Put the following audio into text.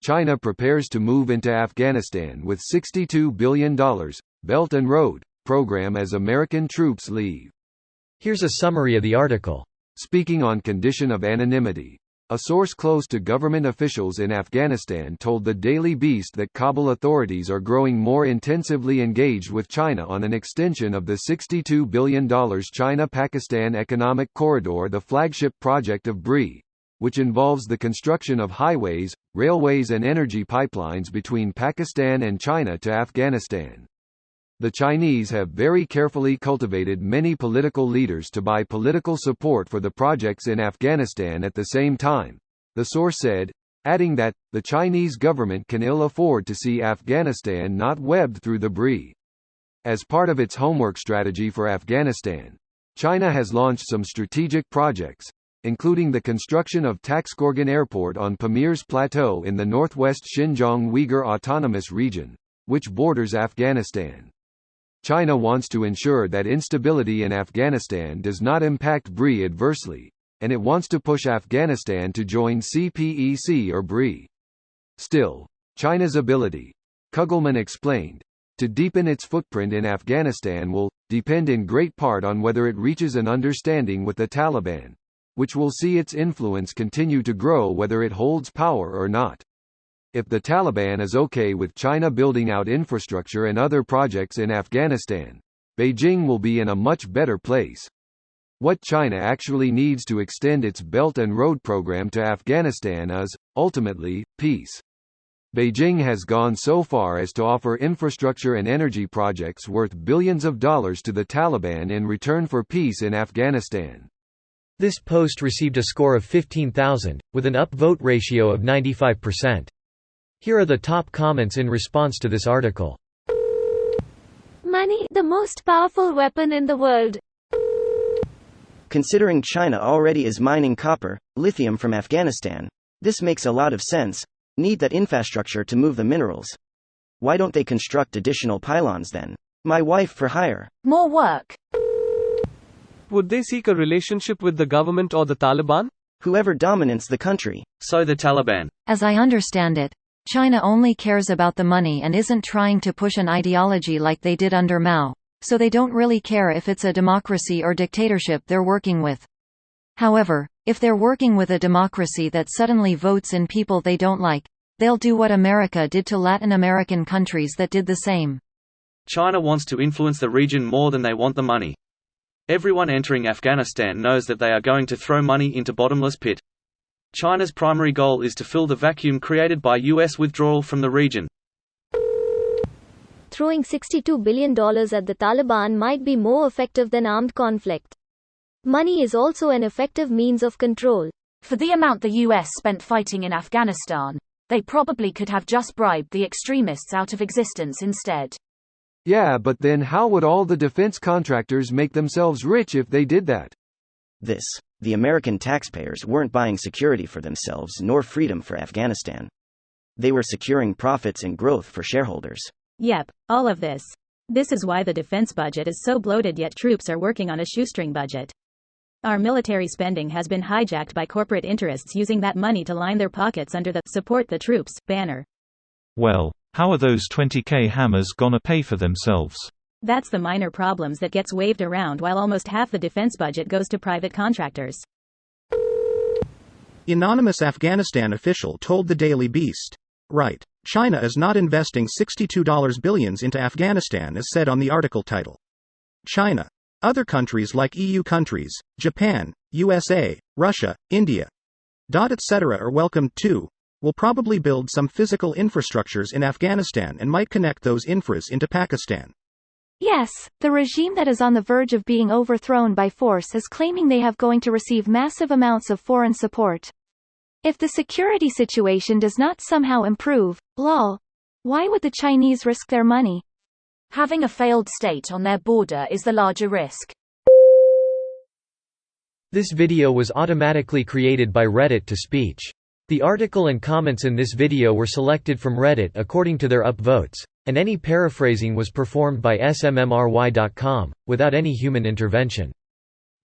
China prepares to move into Afghanistan with $62 billion Belt and Road program as American troops leave. Here's a summary of the article. Speaking on condition of anonymity, a source close to government officials in Afghanistan told the Daily Beast that Kabul authorities are growing more intensively engaged with China on an extension of the $62 billion China-Pakistan Economic Corridor, the flagship project of BRI, which involves the construction of highways, railways and energy pipelines between Pakistan and China to Afghanistan. The Chinese have very carefully cultivated many political leaders to buy political support for the projects in Afghanistan at the same time, the source said, adding that, the Chinese government can ill afford to see Afghanistan not webbed through the BRI. As part of its homework strategy for Afghanistan, China has launched some strategic projects, including the construction of Taxkorgan Airport on Pamir's Plateau in the northwest Xinjiang Uyghur Autonomous Region, which borders Afghanistan. China wants to ensure that instability in Afghanistan does not impact BRI adversely, and it wants to push Afghanistan to join CPEC or BRI. Still, China's ability, Kugelman explained, to deepen its footprint in Afghanistan will depend in great part on whether it reaches an understanding with the Taliban, which will see its influence continue to grow whether it holds power or not. If the Taliban is okay with China building out infrastructure and other projects in Afghanistan, Beijing will be in a much better place. What China actually needs to extend its Belt and Road program to Afghanistan is, ultimately, peace. Beijing has gone so far as to offer infrastructure and energy projects worth billions of dollars to the Taliban in return for peace in Afghanistan. This post received a score of 15,000, with an upvote ratio of 95%. Here are the top comments in response to this article. Money, the most powerful weapon in the world. Considering China already is mining copper, lithium from Afghanistan, this makes a lot of sense. Need that infrastructure to move the minerals. Why don't they construct additional pylons then? My wife for hire. More work. Would they seek a relationship with the government or the Taliban? Whoever dominates the country. So the Taliban. As I understand it, China only cares about the money and isn't trying to push an ideology like they did under Mao, so they don't really care if it's a democracy or dictatorship they're working with. However, if they're working with a democracy that suddenly votes in people they don't like, they'll do what America did to Latin American countries that did the same. China wants to influence the region more than they want the money. Everyone entering Afghanistan knows that they are going to throw money into bottomless pit. China's primary goal is to fill the vacuum created by US withdrawal from the region. Throwing $62 billion at the Taliban might be more effective than armed conflict. Money is also an effective means of control. For the amount the US spent fighting in Afghanistan, they probably could have just bribed the extremists out of existence instead. Yeah, but then how would all the defense contractors make themselves rich if they did that? The American taxpayers weren't buying security for themselves nor freedom for Afghanistan. They were securing profits and growth for shareholders. Yep, all of this. This is why the defense budget is so bloated, yet troops are working on a shoestring budget. Our military spending has been hijacked by corporate interests using that money to line their pockets under the "Support the Troops" banner. Well, how are those 20K hammers gonna pay for themselves? That's the minor problems that gets waved around while almost half the defense budget goes to private contractors. Anonymous Afghanistan official told the Daily Beast. Right. China is not investing $62 billion into Afghanistan as said on the article title. China. Other countries like EU countries, Japan, USA, Russia, India, etc. are welcome too. Will probably build some physical infrastructures in Afghanistan and might connect those infras into Pakistan. Yes, the regime that is on the verge of being overthrown by force is claiming they have going to receive massive amounts of foreign support. If the security situation does not somehow improve, lol, why would the Chinese risk their money? Having a failed state on their border is the larger risk. This video was automatically created by Reddit to speech. The article and comments in this video were selected from Reddit according to their upvotes, and any paraphrasing was performed by smmry.com, without any human intervention.